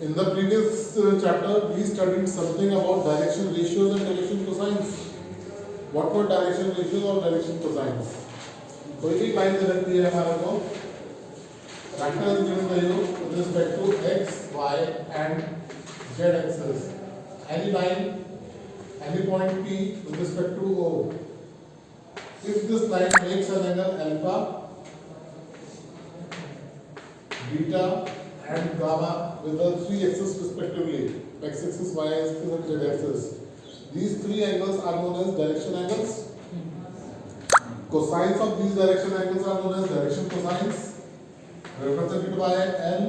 In the previous chapter, we studied something about direction ratios and direction cosines. What were direction ratios और direction cosines? कोई भी line दे रखी है हमारे को vector is given to you with respect to x, y and z axis. Any line, any point P with respect to O. If this line makes an angle alpha, beta and gamma with the three axes respectively, x axis, y axis and z axis. These three angles are known as direction angles. Cosines of these direction angles are known as direction cosines, represented by L,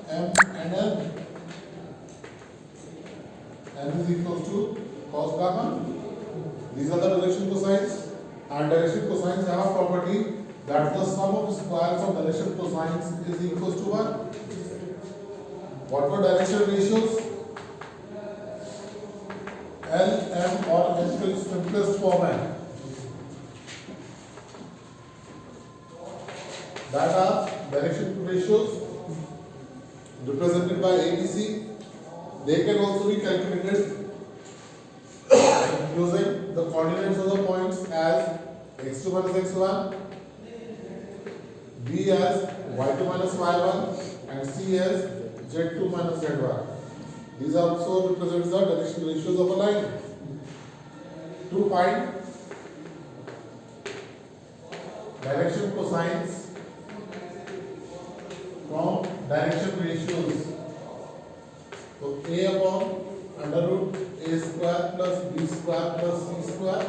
M and N. N is equal to cos gamma. These are the direction cosines, and direction cosines have a property that the sum of squares of direction cosines is equal to 1. What were direction ratios? L, M और N के simplest form है. That are direction ratios represented by ABC. They can also be calculated using the coordinates of the points as x2 minus x1, B as y2 minus y1, and C as z2 minus z1. These also represent the direction ratios of a line. To find direction cosines from direction ratios, so a upon under root a square plus b square plus c square,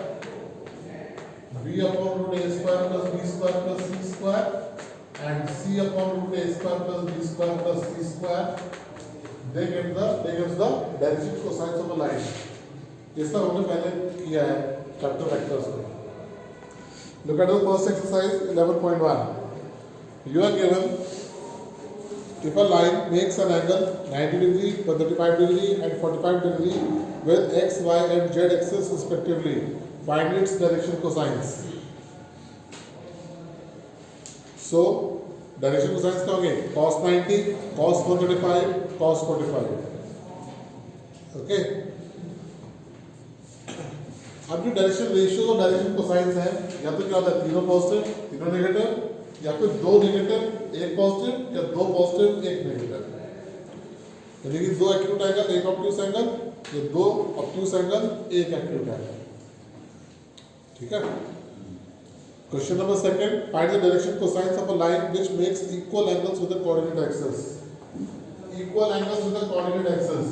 b upon root a square plus b square plus c square, and c upon root a square plus b square plus c square. They give the direction cosines of a line. ये सब हमने पहले किया है chapter vectors में. Look at the first exercise 11.1. You are given if a line makes an angle 90 degree, 35 degree and 45 degree with x, y and z axis respectively, find its direction cosines. So direction cosines क्या होंगे? cos 90, cos 135, cos 45. Okay. अब जो direction ratio और direction cosines है, या तो क्या होता है तीनों पॉजिटिव, तीनों नेगेटिव, या फिर दो नेगेटिव, एक पॉजिटिव, या दो पॉजिटिव, एक नेगेटिव. यानी कि दो एक्यूट एंगल, एक ऑब्ट्यूस एंगल, या दो ऑब्ट्यूस एंगल, एक एक्यूट एंगल. ठीक है. Question number second, find the direction cosines of a line which makes equal angles with the coordinate axis. Equal angles with the coordinate axis.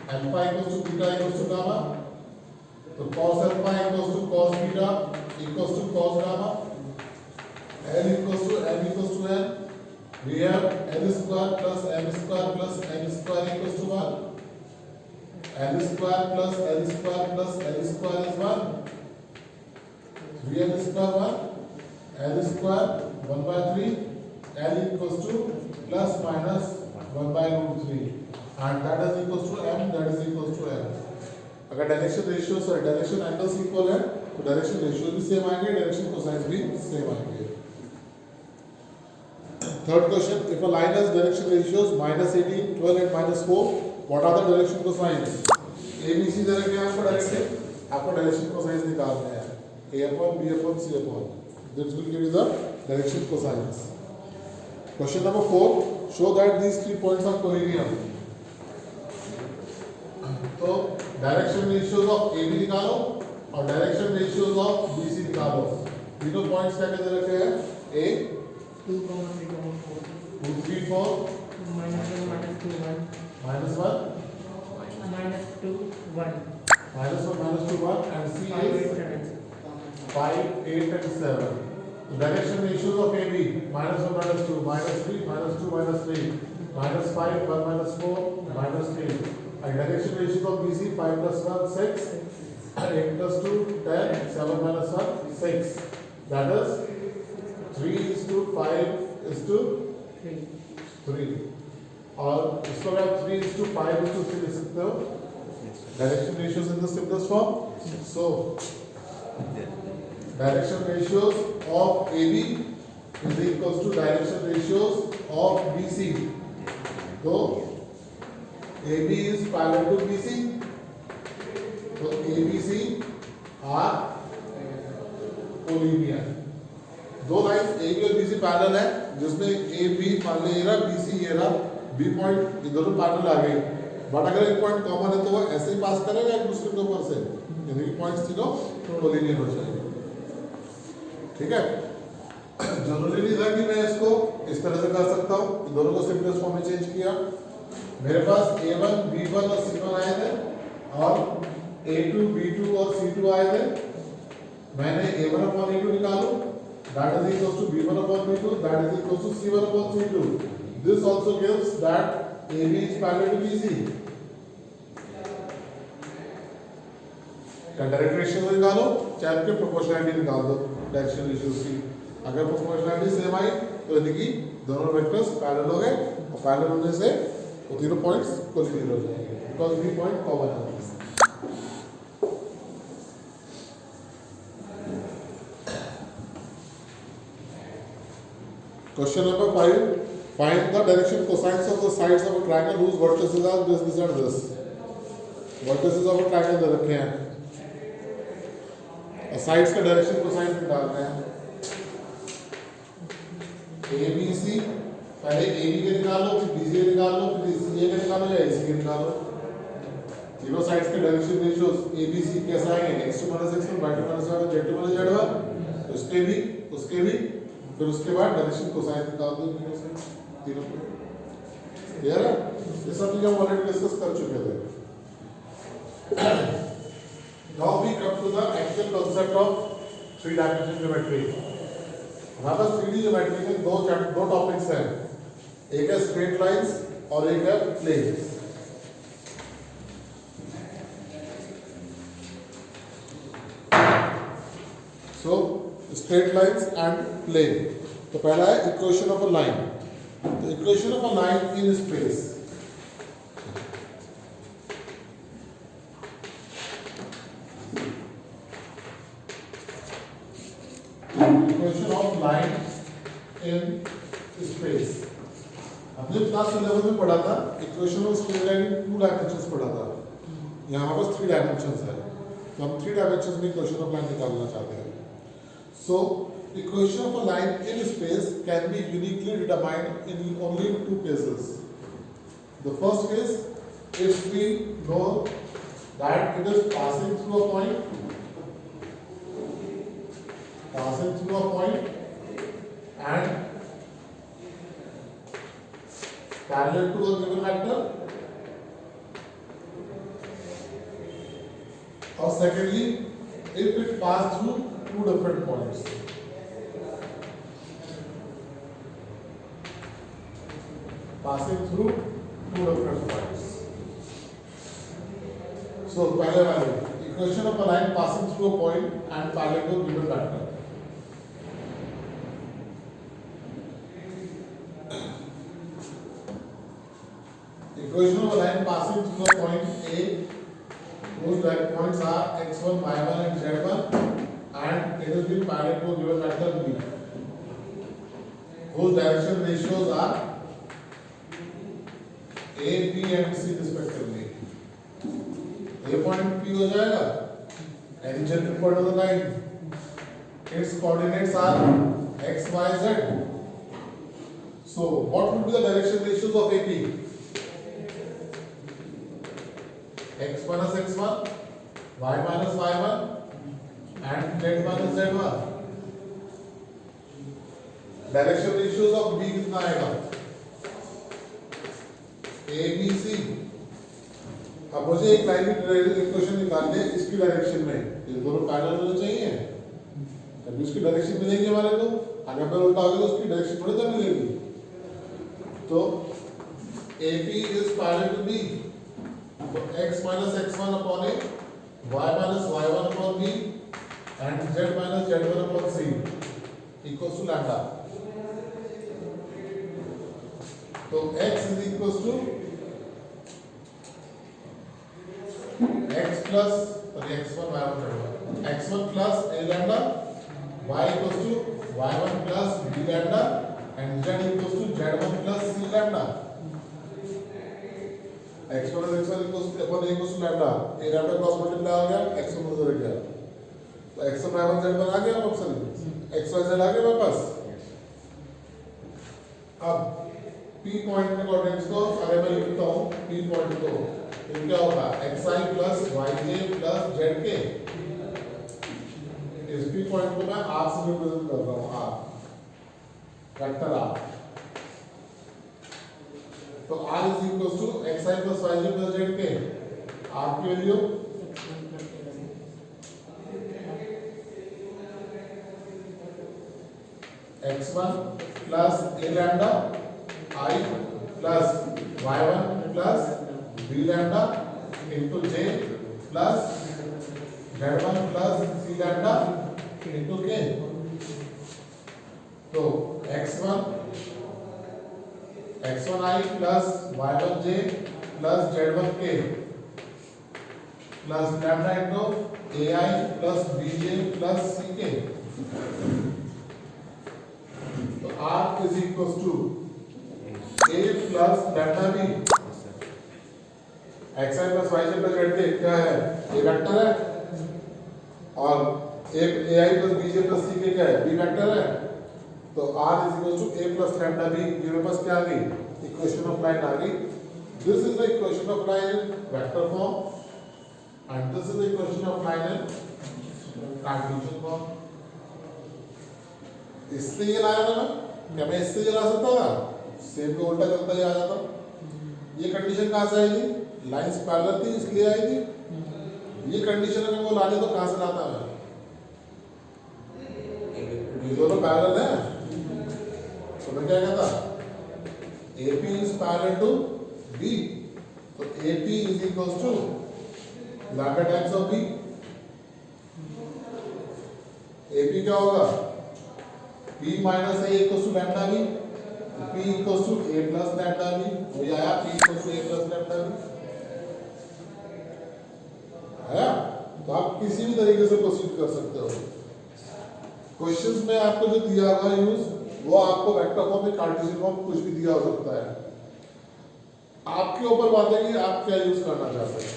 Alpha equals to beta equals to gamma. So cos alpha equals to cos beta equals to cos gamma. L equals to M equals to N. We have L square plus M square plus N square equals to 1. L square plus L square plus L square is 1. 3L square 1. L square 1 by 3, L equals to plus minus 1 by root 3, and that is equals to M, that is equals to M. अगर direction ratio और direction angles equal है तो direction ratio भी same आएंगे, direction cosines भी same आएंगे. Third question, if a line has direction ratios -18, 12 and -4, what are the direction cosines? ABC दे रखे हैं आपको डायरेक्शन, आपको डायरेक्शन कोसाइंस निकालने हैं. A upon B upon C upon. This will give you the direction cosines. Question number 4. Show that these 3 points are coherent. तो direction ratios of AB निकालो और डायरेक्शन रेशियोज ऑफ BC निकालो. तीनों points क्या दे रखे हैं? A 2, 3, 4 -1, -2, 1 -1 -2, 1 -2, 1 and C is 5, 8 and 7. So direction ratios of AB -1, -2, -3, -2, -3, -5, 1, -4, -3. And direction ratios of BC 5 plus 1, 6, 8 plus 2, 10, 7 minus 1, 6. That is 3 is to 5 is to 3. और इसको आप 3 is to 5 is to 3 लिख सकते हो. Direction ratios in the simplest form. So direction ratios of AB is equals to direction ratios of BC. So AB is parallel to BC. तो ABC are collinear. दो line AB और BC parallel है, जिसमें AB मान लो ये रहा, BC ये रहा, B पॉइंट, ये दोनों पैरेलल आ गए। बट अगर एक पॉइंट कॉमन है तो वो ऐसे ही पास करेगा एक दूसरे के ऊपर से, यानी कि पॉइंट्स तीनों कोलिनियर हो जाएंगे। ठीक है, जरूरी नहीं था कि मैं इसको इस तरह से कर सकता हूँ, दोनों को सिंपलेस्ट फॉर्म में चेंज किया। मेरे पास A1, B1 और C1 आए थे और A2, B2 और C2 आए थे। मैंने A1 upon A2 निकालो, that is equals to B1 upon B2, that is equals to C1 upon C2. This also gives that AB is parallel to BC. क्या डायरेक्ट रेशियो निकालो, चाहे आपके proportionality निकाल दो डायरेक्शन रेशियोज की। अगर proportionality same आई तो यानी कि दोनों वेक्टर्स पैरेलल हो गए, और पैरेलल होने से वो तीनों पॉइंट्स कोलिनियर हो जाएंगे, बिकॉज बी पॉइंट कॉमन है। Question number 5. Find the direction cosines of the sides of a triangle whose vertices are this and this. Vertices of a triangle दे रखे हैं, और साइड्स का डायरेक्शन कोसाइन निकालना है। ABC, पहले AB के निकालो, फिर BC के निकालो, फिर CA के निकालो या AC के निकालो। तीनों साइड्स के डायरेक्शन रेशियोज ABC कैसे आएंगे? x2 - x1, y2 - y1, z2 - z1। उसके भी फिर उसके बाद डायरेक्शन कोसाइन निकाल दो तीनों को। क्लियर है? ये सब चीजें हम ऑलरेडी डिस्कस कर चुके थे। Now we come to the actual concept of 3-dimensional geometry. हमारे पास 3D ज्योमेट्री में दो टॉपिक्स हैं, एक है स्ट्रेट लाइंस और एक है planes. So straight lines and plane. तो पहला है इक्वेशन ऑफ अ लाइन। तो equation of a line in space, equation of line in space. हमने क्लास 11 में पढ़ा था equation of straight line in 2 dimensions पढ़ा था। यहाँ पर 3 डायमेंशंस है, तो हम 3 डायमेंशंस में इक्वेशन ऑफ लाइन निकालना चाहते हैं। So, equation of a line in space can be uniquely determined in only 2 cases. The first case, if we know that it is passing through a point and parallel to a given vector, or secondly, if it passed through 2 different points. Passing through 2 different points. So, पहले वाले equation of a line passing through a point and parallel to a given vector. Equation of a line passing through a point A, whose direct points are x1, y1 and z1. And it has been parallel to a given vector B, whose direction ratios are A, B and C respectively. A point P हो जाएगा, tangent point of the line. Its coordinates are x, y, z. So, what would be the direction ratios of AP? X minus x1, y minus y1. And z minus z1. Direction ratios of B कितना आएगा? A B C. अब मुझे एक line की equation निकालनी है इसकी direction में, ये दोनों पैरेलल होने चाहिए। तभी उसकी डायरेक्शन मिलेगी हमारे को, अगर मैं उल्टा होगा तो उसकी डायरेक्शन थोड़ी ना मिलेगी। तो A B is parallel to B, तो x minus x1 upon a, y minus y1 upon b and z minus z1 upon c equals to lambda. तो x is equals to x plus x1 y1 z1, x1 plus a lambda, y equals to y1 plus b lambda and z equals to z1 plus c lambda. x minus x1 equals to अपन a equals to lambda, a lambda cross multiply आ गया, x1 उधर गया, तो x1 y1 z1 आ गया option, x y z आ गया मेरे पास। अब P पॉइंट के कोऑर्डिनेट्स को अरे मैं लिखता हूँ P पॉइंट को, तो क्या होगा xi plus yj plus zk, इस P पॉइंट को मैं r से रिप्रेजेंट कर रहा हूँ, r वेक्टर r, तो r is equal to xi plus yj plus zk, r की value x1 plus a lambda I plus y1 plus b lambda into j plus z1 plus c lambda into k, तो x1 I plus y1j plus z1k plus lambda into ai plus bj plus ck, तो r is equal to a plus lambda b, xi plus yj plus zk क्या है, a vector है, और ai plus bj plus ck क्या है, b vector है, तो r is equal to a plus lambda b, ये मेरे पास क्या आ गई, इक्वेशन ऑफ लाइन आ गई। This is the equation of line in vector form and this is the equation of line in Cartesian form. इससे ये लाया ना, क्या मैं इससे ये ला सकता था, सेम को उल्टा करता ही आ जाता। ये कंडीशन कहाँ से आई थी, लाइंस पैरेलल थी इसलिए आई थी। ये कंडीशन अगर वो लाने तो कहाँ से लाता मैं, ये दोनों पैरेलल है, तो मैं क्या कहता AP is parallel to B, तो AP is equals to lambda times of B। AP क्या होगा, P minus A equals to lambda B, P equals to A plus lambda B, हो जाएगा P equals to A plus lambda B, आया। तो आप किसी भी तरीके से प्रोसीड कर सकते हो। क्वेश्चंस में आपको जो दिया हुआ यूज, वो आपको वेक्टर फॉर्म में कार्टेशियन फॉर्म कुछ भी दिया हो सकता है, आपके ऊपर बात है कि आप क्या यूज करना चाहते हैं।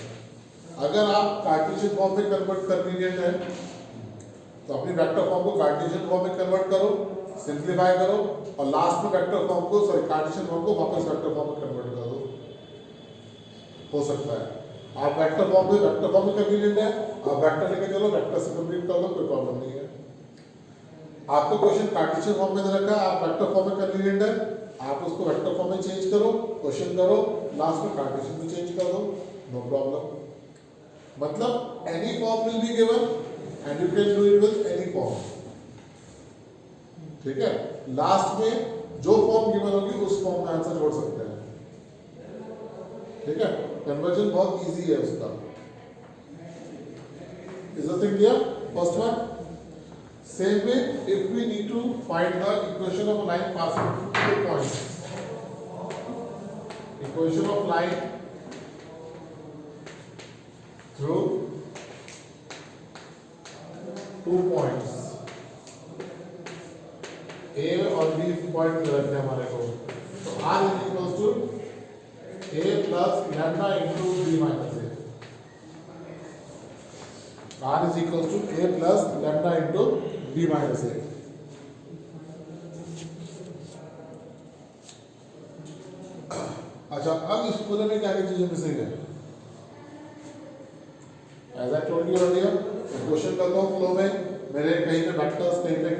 अगर आप कार्टेशियन फॉर्म में कन्वर्ट कन्वीनियंट है तो अपनी वेक्टर फॉर्म को कार्टेशियन फॉर्म में कन्वर्ट करो, सिंप्लीफाई करो, और लास्ट में वेक्टर फॉर्म को कार्टेशियन फॉर्म को वापस वेक्टर फॉर्म में कन्वर्ट कर दो, हो सकता है। आप वेक्टर फॉर्म में कन्वीनियंट है, आप वेक्टर लेके चलो, वेक्टर से कंप्लीट कर लो, कोई प्रॉब्लम नहीं है। आपको क्वेश्चन कार्टेशियन फॉर्म में दे रखा है, आप वेक्टर फॉर्म में कन्वीनियंट है, आप उसको वेक्टर फॉर्म में चेंज करो, क्वेश्चन करो, लास्ट में कार्टेशियन में चेंज कर दो, नो प्रॉब्लम। मतलब any form will be given and you can do it with any form, ठीक है। लास्ट में जो फॉर्म गिवन होगी उस फॉर्म में आंसर जोड़ सकते हैं, ठीक है। कन्वर्जन बहुत इजी है उसका। Is the thing clear? First one, same way if we need to find the equation of a line passing through 2 points, equation of line through 2 points, A और B पॉइंट में रखते हैं हमारे को, तो R is equals to A plus lambda into B minus A, R is equals to A plus lambda into B minus A। अच्छा, अब इस पूरे में क्या क्या चीजें मिसिंग है? As I told you earlier, question करता हूँ फ्लो में, मेरे कहीं पे वेक्टर्स, कहीं पे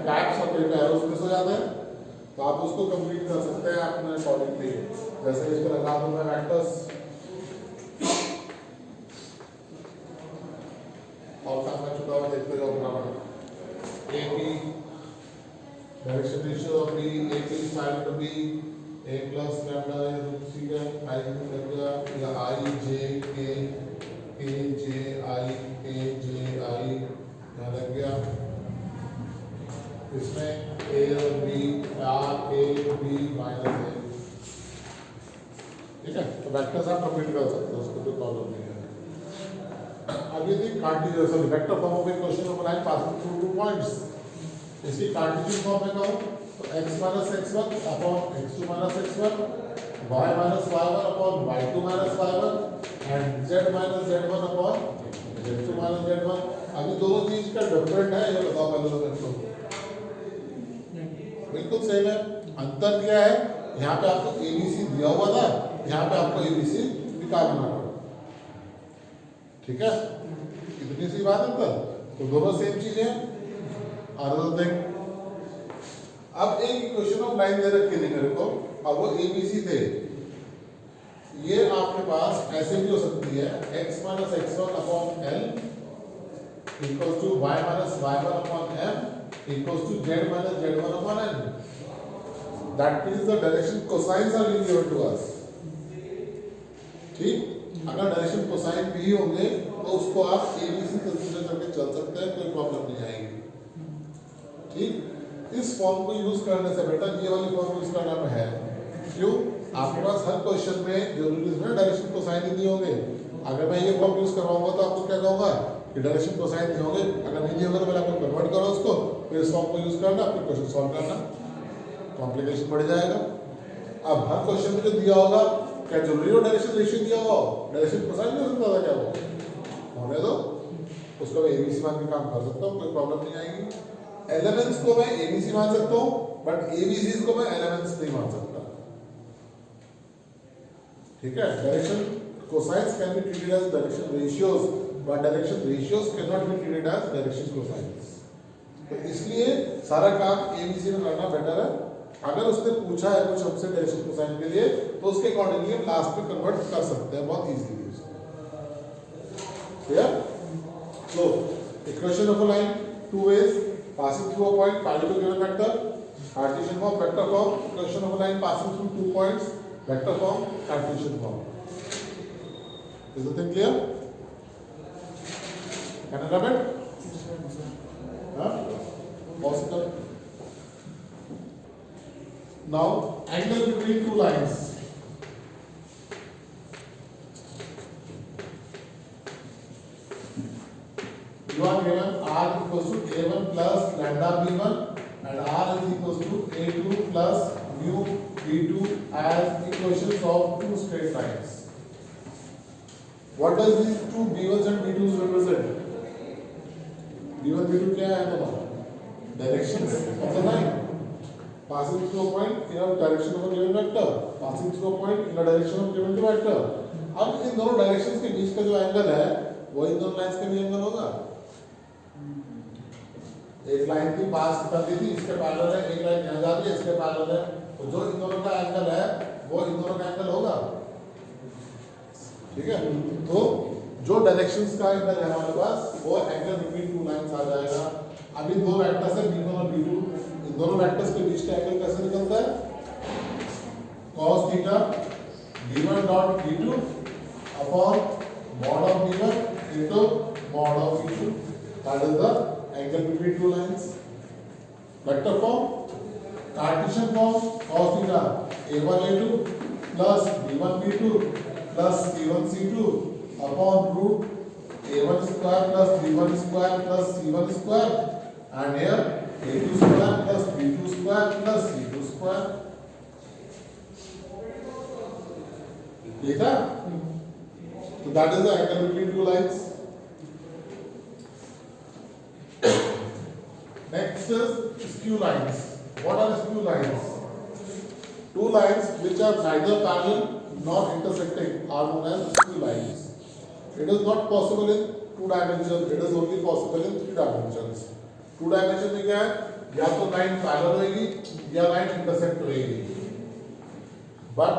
कैप्स और कहीं पे एरोस मिस हो जाते हैं, तो आप उसको कंप्लीट कर सकते हैं अपने अकॉर्डिंगली। जैसे इस पर लगा दूँ मैं वेक्टर्स, और काम मैं चुका हुआ देखते जाओ बराबर। AP direction ratio of B, AP is parallel to B, A plus lambda is C का I लग गया, या I J K J I K J I यहाँ लग गया। इसमें A और B, R A B minus A, ठीक है। तो वेक्टर्स आप कंप्लीट कर सकते हो, उसको कोई प्रॉब्लम नहीं है। अभी थी Cartesian vector form of equation of line passing through 2 points. इसकी कार्टेशियन फॉर्म में कहूँ तो x minus x1 upon x2 minus x1 y minus y1 upon y2 minus y1 and z minus z1 upon z2 minus z1। अभी दोनों चीज का different है, ये बताओ पहले तो मेरे को। बिल्कुल सेम है। अंतर क्या है, यहाँ पे आपको एबीसी दिया हुआ था, यहाँ पे आपको एबीसी निकालना पड़ा। ठीक है, इतनी सी बात है। तो दोनों सेम चीज है। अनदर थिंग, अब एक इक्वेशन ऑफ लाइन दे रखी थी मेरे को, अब वो एबीसी थे। ये आपके पास ऐसे भी हो सकती है, x minus x1 upon L equals to y minus y1 upon m equals to z minus z1 upon n। That means the direction cosines are being given to us. ठीक, अगर डायरेक्शन कोसाइन भी होंगे तो उसको आप ABC consider करके चल सकते हैं, कोई प्रॉब्लम नहीं आएगी। ठीक, इस फॉर्म को यूज करने से बेटर ये वाली फॉर्म यूज करना में है। क्यों, आपके पास हर क्वेश्चन में जरूरी है डायरेक्शन कोसाइन ही नहीं होंगे। अगर मैं ये फॉर्म यूज करवाऊंगा तो आपको क्या कहूंगा कि डायरेक्शन कोसाइन नहीं होंगे, अगर नहीं होगा तो पहले आपको कन्वर्ट करो उसको, फिर इस फॉर्म को यूज करना, फिर क्वेश्चन सॉल्व करना, कॉम्प्लिकेशन बढ़ जाएगा। अब हर क्वेश्चन में जो दिया होगा, क्या जरूरी हो डायरेक्शन रेशियो दिया हुआ हो, डायरेक्शन कोसाइन नहीं हो सकता था क्या वो होने दो, उसको मैं एबीसी मान के काम कर सकता हूँ, कोई प्रॉब्लम नहीं आएगी। एलिमेंट्स को मैं एबीसी मान सकता हूँ, बट एबीसी को मैं एलिमेंट्स नहीं मान सकता। ठीक है, direction cosines can be treated as direction ratios, but direction ratios can not be treated as direction cosines. तो इसलिए सारा काम एबीसी में करना बेटर है। अगर उसने पूछा है कुछ हमसे डायरेक्शन कोसाइन के लिए, तो उसके अकॉर्डिंगली हम लास्ट में कन्वर्ट कर सकते हैं बहुत इजीली उसको। Clear? So equation of a line two ways, passing through a point parallel to given vector, Cartesian form, vector form, equation of a line passing through 2 points, vector form, Cartesian form. Is the thing clear? Can I rub it? Huh? Possible. Now, angle between two lines. You are given r equals to a1 plus lambda b1 and r is equals to a2 plus mu b2 as equations of two straight lines. What does these two b1s and b2s represent? b1 b2 क्या है दोनों? Directions of the line. Passing through a point in a direction of a given vector. Passing through a point in a direction of given vector. अब इन दोनों directions के बीच का जो angle है, वो इन दोनों लाइंस का भी एंगल होगा। एक लाइन की पास कर दी थी, इसके पैरेलल है, एक लाइन यहाँ जा रही है, इसके पैरेलल है, तो जो इन दोनों का एंगल है वो इन दोनों का एंगल होगा। ठीक है, तो जो डायरेक्शंस का एंगल है हमारे पास, वो एंगल बिटवीन टू लाइंस आ जाएगा। अभी दो वेक्टर्स है b1 और b2, इन दोनों वेक्टर्स के बीच का एंगल कैसे निकलता है? cos theta b1 dot b2 upon mod of b1 into mod of b2, that is the angle between two lines. Vector form, Cartesian form, cos theta a1 a2 plus b1 b2 plus c1 c2 upon root a1 square plus b1 square plus c1 square, and here a2 square plus b2 square plus c2 square. ठीक है? So that is the angle between two lines. Next is skew lines. What are skew lines? Two lines which are neither parallel nor intersecting are known as skew lines. It is not possible in two dimensions. It is only possible in three dimensions. Two dimension में क्या है? या तो line parallel होगी या line intersect होगी। But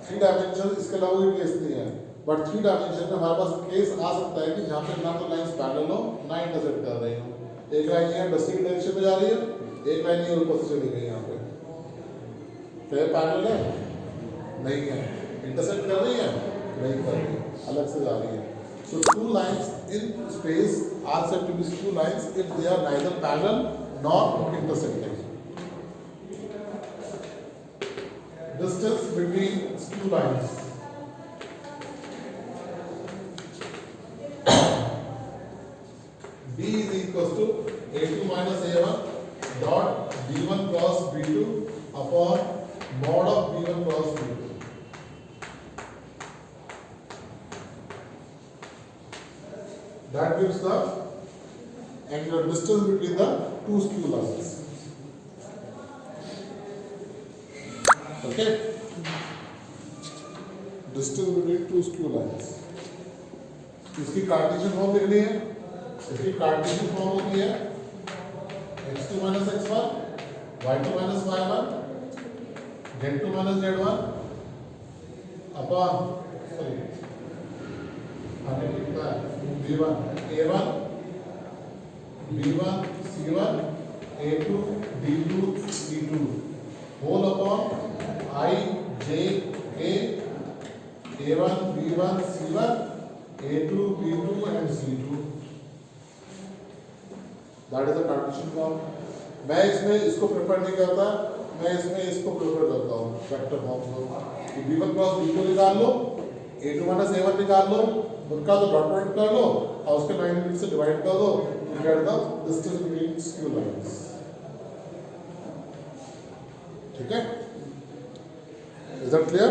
three dimension इसके अलावा कोई केस नहीं है। बट थ्री डायमेंशन में हमारे पास केस आ सकता है कि जहाँ पे ना तो लाइन्स पैरेलल हो ना इंटरसेक्ट कर रही हो। एक लाइन यहाँ डस्टिंग डायरेक्शन में जा रही है, एक लाइन ये ऊपर से चली गई यहाँ पे, तो ये पैरेलल है? नहीं है। इंटरसेक्ट कर रही है? नहीं कर रही, अलग से जा रही है। So two lines in space are said to be skew lines if they are neither parallel nor intersecting. Distance between skew lines. B is equals to A2 minus A1 dot B1 cross B2 upon mod of B1 cross B2. That gives the angular distance between the two skew lines. Okay? Distance between two skew lines. इसकी Cartesian form लिखनी है. इसकी Cartesian form होती है x2 minus x1, y2 minus y1, z2 minus z1 upon b1 a1 b1 c1 a2 d2 c2 whole upon I j k a1 b1 c1 a2 b2 and c2. That is the partition form. मैं इसमें इसको prefer नहीं करता, मैं इसमें इसको prefer करता हूँ वेक्टर फॉर्म को. b1 क्रॉस b2 निकाल लो, a2 माइनस a1 निकाल लो, उनका तो डॉट प्रोडक्ट कर लो और उसके 9 यूनिट से डिवाइड कर दो, you get the distance between skew lines. ठीक है? Is that clear?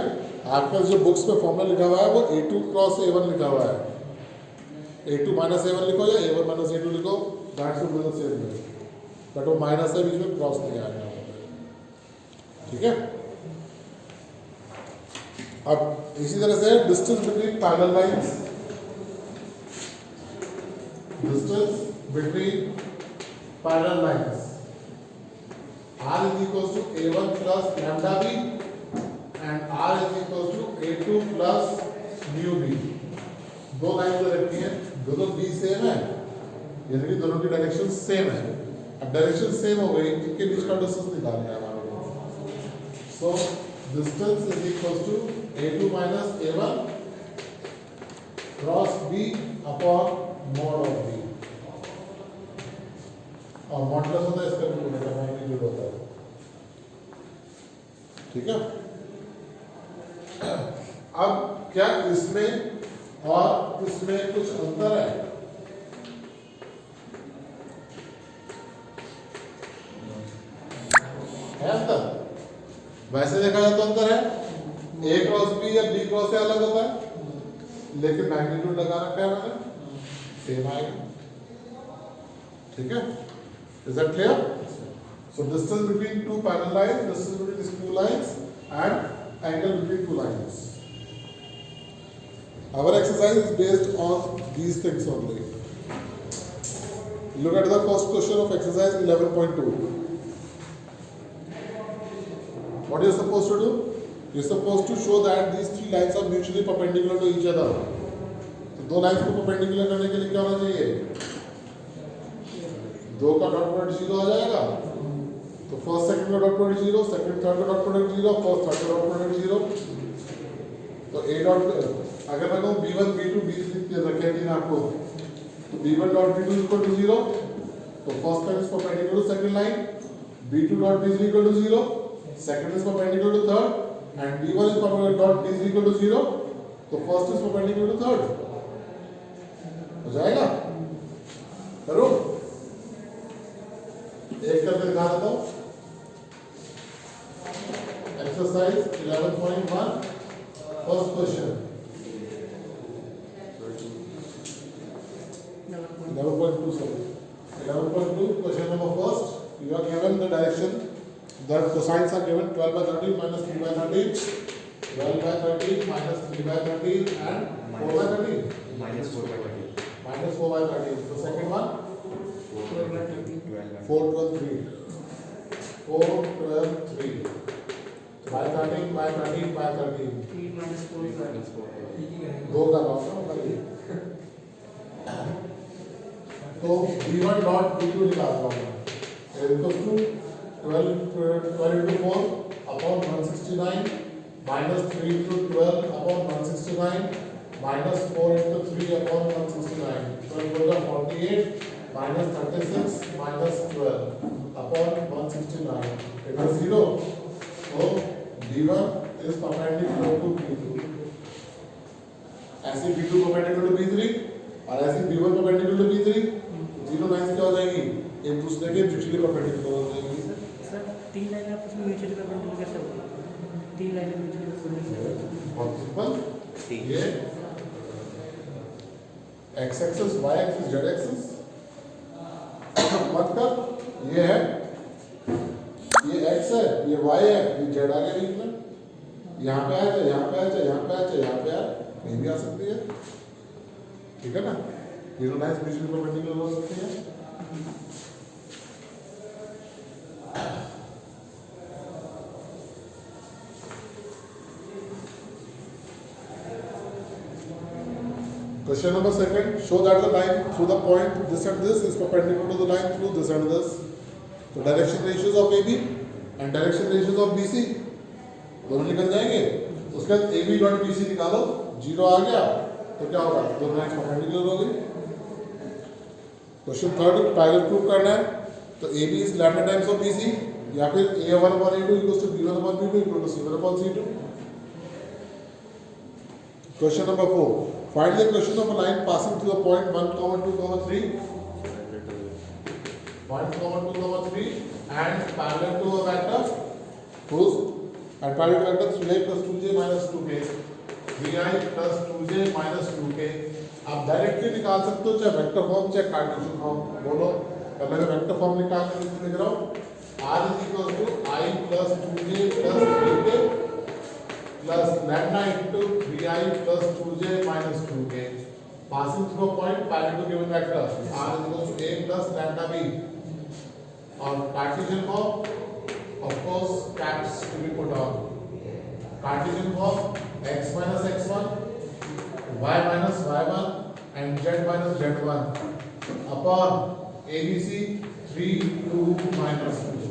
आपका जो बुक्स में फॉर्मूला लिखा हुआ है वो a2 क्रॉस a1 लिखा हुआ है. a2 माइनस a1 लिखो या a1 माइनस a2 लिखो, that should be the same way. But वो माइनस है बीच में, क्रॉस नहीं आएगा. ठीक है? अब इसी तरह से distance between parallel lines, distance between parallel lines r is equals to a1 plus lambda b and r is equals to a2 plus mu b. दो लाइन रखी है, दोनों b सेम है, यानी कि दोनों की डायरेक्शन सेम है. अब डायरेक्शन सेम हो गई, इनके बीच का डिस्टेंस निकालना है हमारे को. So distance is equals to a2 minus a1 cross b upon mod of b. और मॉडुलस होता है इसका भी मैग्नीट्यूड होता है. ठीक है? अब क्या इसमें और इसमें कुछ अंतर है? अंतर वैसे देखा जाए तो अंतर है. a क्रॉस b या b क्रॉस a अलग होता है, लेकिन मैग्नीट्यूड लगा रखा है मैंने, सेम आएगा. ठीक है? Is that clear? So distance between two parallel lines, distance between these two lines, and angle between two lines. Our exercise is based on these things only. Look at the first question of exercise 11.2. What are you supposed to do? You're supposed to show that these three lines are mutually perpendicular to each other. तो दो lines को perpendicular करने के लिए क्या होना चाहिए? दो का डॉट प्रोडक्ट 0 आ जाएगा. तो फर्स्ट सेकंड का डॉट प्रोडक्ट 0, सेकंड थर्ड का डॉट प्रोडक्ट 0, फर्स्ट थर्ड का डॉट प्रोडक्ट 0. तो a डॉट अगर मैं कहूँ b1 b2 b3 रखे तीन आपको, तो b1 dot b2 equal to 0, तो first line is perpendicular to second line. b2 dot b3 equal to 0, second is perpendicular to third, and b1 is dot b3 equal to 0, तो first is perpendicular to third. हो जाएगा? करो एक करके दिखा देता हूँ. Exercise 11.1 first question. 11.2 sorry. 11.2 question number first. You are given the direction. The cosines are given 12 by 13 minus 3 by 13, 12 by 13 minus 3 by 13 and 4 by 13. minus 4 by 13. Minus 4 by 13. The second one 4 by 13. 4 12 3. 4 12 3. By 13 by 13 by 13. 3 minus 4 minus 4. दो का loss है. तो b1 dot b2 निकाल रहा हूँ. Equal to 12 into 4 upon 169 minus 3 into 12 upon 169 minus 4 into 3 upon 169. So it goes up 48 minus 36 minus 12 upon 169. It is 0. So b1 is perpendicular to b2. ऐसे b2 perpendicular to b3 और ऐसे b1 perpendicular to b3. Zero line क्या हो जाएगी? एक दूसरे के mutually perpendicular हो जाएगी. सर तीन लाइन आपस में म्यूचुअली परपेंडिकुलर कैसे होगा? तीन लाइन म्यूचुअली परपेंडिकुलर बहुत सिंपल. ये X axis Y axis Z axis मतलब ये है, ये एक्स है, ये वाई है, ये जेड आ गया बीच में। यहाँ पे आ जाए, यहाँ पे आ जाए, यहाँ पे आ जाए, यहाँ पे आ, कहीं भी आ सकती है। ठीक है ना, ये दो लाइन्स बीच में परपेंडिकुलर हो सकती है। Question number second, show that the line through the point this and this is perpendicular to the line through this and this. So direction ratios of AB and direction ratios of BC दोनों निकल जाएंगे। उसके बाद AB dot BC निकालो, 0 आ गया तो क्या होगा, दोनों लाइन्स परपेंडिकुलर हो गई। क्वेश्चन थर्ड पैरेलल प्रूव करना है, तो AB is lambda times of BC या फिर A1 upon A2 equals to B1 upon B2 equal to C1 upon C2। Question number 4. Find the equation of a line passing through a point 1, 2, 3. Point 1, 2, 3 and parallel to a vector whose and parallel to vector 3i plus 2j minus 2k 3i plus 2j minus 2k। आप directly निकाल सकते हो, चाहे vector form चाहे Cartesian form. बोलो पहले मैं vector form निकालने के लिए लिख रहा हूँ। r is equal to i plus 2j plus 3k plus lambda into 3i plus 2j minus 2k passing through a point parallel to given vector r is equal to a plus lambda b। और Cartesian form of course caps to be put on। Cartesian form x minus x1 y minus y1 and z minus z1 upon abc 3 2 minus 2।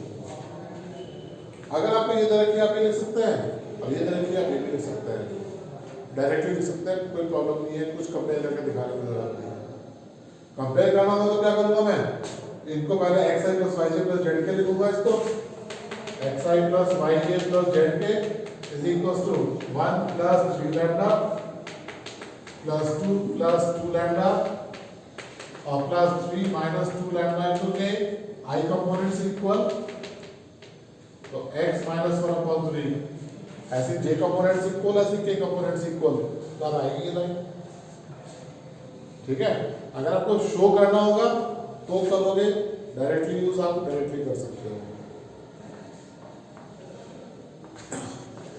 अगर आपको ये तरह की आप ये लिख सकते हैं और ये तरह की आप ये भी लिख सकते हैं, डायरेक्टली लिख सकते हैं, कोई प्रॉब्लम नहीं है। कुछ कंपेयर करके दिखाने की जरूरत नहीं है। कंपेयर करना होगा तो क्या करूंगा मैं, इनको पहले xi plus yj plus zk लिखूंगा। इसको xi plus yj plus zk is equals to 1 plus 3 lambda plus 2 plus 2 lambda और plus 3 minus 2 lambda into k। I components equal तो x minus 1 upon 3 ऐसे j कंपोनेंट्स इक्वल, ऐसे k components equal, तो अब आएगी ये लाइन। ठीक है, अगर आपको शो करना होगा तो करोगे, डायरेक्टली यूज आप डायरेक्टली कर सकते हो।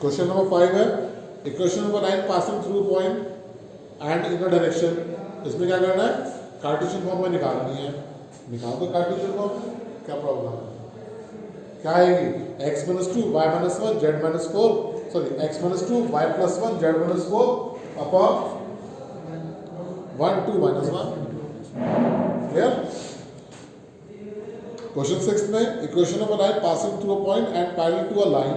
क्वेश्चन नंबर 5 है, equation number 9 passing through point and in a direction. इसमें क्या करना है, कार्टेशियन फॉर्म में निकालनी है। निकाल दो कार्टेशियन फॉर्म, क्या प्रॉब्लम है। क्या आएगी, x minus 2 y minus 1 z minus 4 sorry x minus 2 y plus 1 z minus 4 upon 1 2 minus 1। Clear. Question 6 में equation number 9 passing through a point and parallel to a line.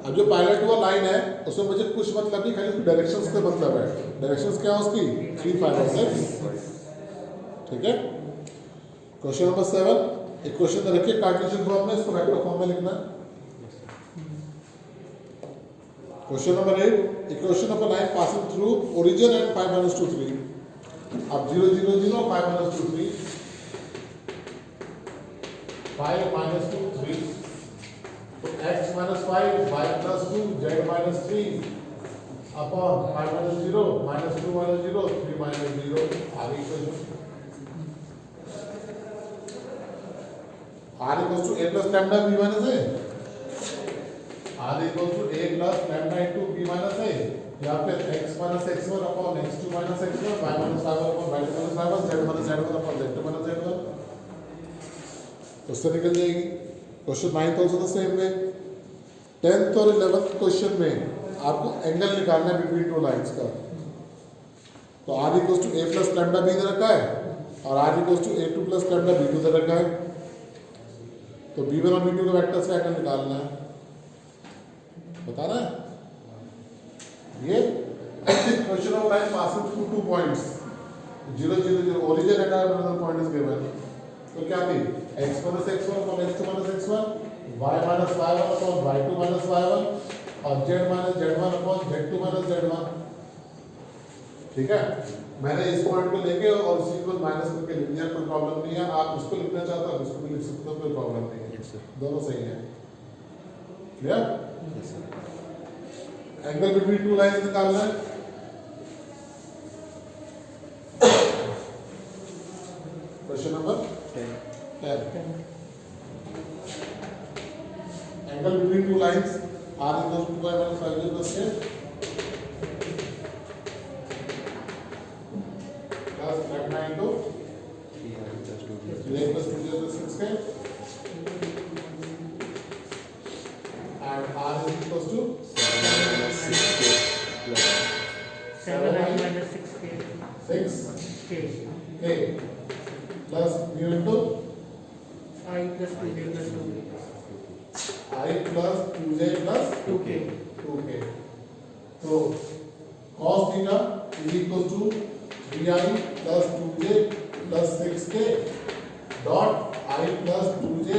अब जो parallel to a line है उसमें मुझे कुछ मतलब नहीं, खाली उसकी डायरेक्शंस का मतलब है। डायरेक्शंस क्या है उसकी, 3 5 और 6। ठीक है। क्वेश्चन नंबर 7 इक्वेशन रखिए कार्टेशियन फॉर्म में, इसको वेक्टर फॉर्म में लिखना है। Question number 8 equation number 9 passing through origin and 5 minus 2 3। अब 0 0 0 5 minus 2 3 5 minus 2 3 तो x minus 5 y plus 2 z minus 3 upon 5 minus 0 minus 2 minus 0 3 minus 0 आगे equation r equals to a plus lambda b minus a। r equals to a plus lambda into b minus a या फिर x minus x1 upon x2 minus x1 y minus y1 upon y2 minus y1 z minus z1 upon z2 minus z1। तो उससे निकल जाएगी। Question 9 also the same way। 10th और 11th question में आपको angle निकालना है बिटवीन टू लाइंस का। तो r equals to a plus lambda b दे रखा है और r equals to a2 plus lambda b2 दे रखा है। तो b1 और b2 के वेक्टर्स का एंगल निकालना है, बता रहा है ये। Question of line passing through 2 points 0 0 0 origin and another point is given. तो क्या थी, x minus x1 upon x2 minus x1 y minus y1 upon y2 minus y1 और z minus z1 upon z2 minus z1। ठीक है, मैंने इस point को लेके और इसी को माइनस करके लिख दिया, कोई प्रॉब्लम नहीं है। आप उसको लिखना चाहते हो उसको भी लिख सकते हो, कोई प्रॉब्लम नहीं है, दोनों सही है। Clear. Angle between two lines निकालना है। 10. Angle between two lines r equals to 2 pi minus 5 plus k plus lambda into 3 plus 2 plus 6k and r is equals to 7 I minus 6K 6 K k plus mu into I plus 2J plus 2K I plus 2j plus 2K 2k. So cos theta is equal to vi plus 2j plus 6k dot I plus 2j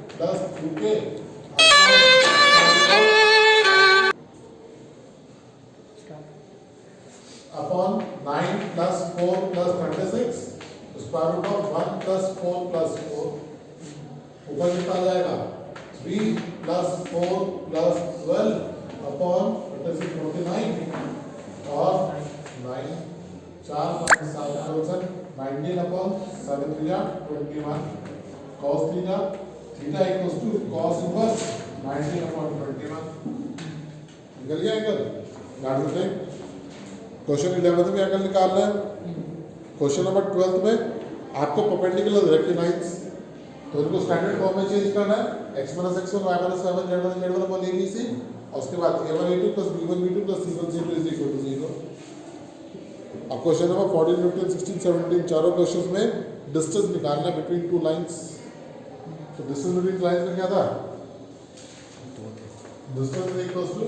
plus 2k upon 9 plus 4 plus 36 square root of 1 plus 4 plus 4 ऊपर कितना आ जाएगा 3 plus 4 plus 12 upon 49 और 9 4 minus 7 19 upon 7 3 21 cos theta theta equals to cos inverse 19 upon 21 निकल गया angle गाड़ सकते हैं question 11 में एंगल निकालना है क्वेश्चन नंबर 12 में आपको परपेंडिकुलर रखे लाइंस तो इनको स्टैंडर्ड फॉर्म में चेंज करना है x minus x1 y minus y1 z1 z1 upon abc और उसके बाद a1 a2 plus b1 b2 plus c1 c2 is equal to 0 अब क्वेश्चन नंबर 14 15 16 17 चारों क्वेश्चंस में डिस्टेंस निकालना है बिटवीन टू लाइंस तो डिस्टेंस बिटवीन लाइंस में क्या था distance is equal to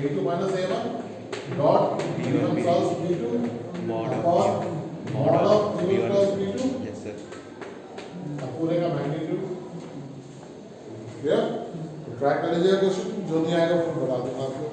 a2 minus a1 dot b1 plus b2 upon mod of b1 plus b2 Yes, sir. अब पूरे का मैग्नीट्यूड क्लियर ट्राई कर लीजिए क्वेश्चन जो नहीं आएगा फिर बता दूंगा आपको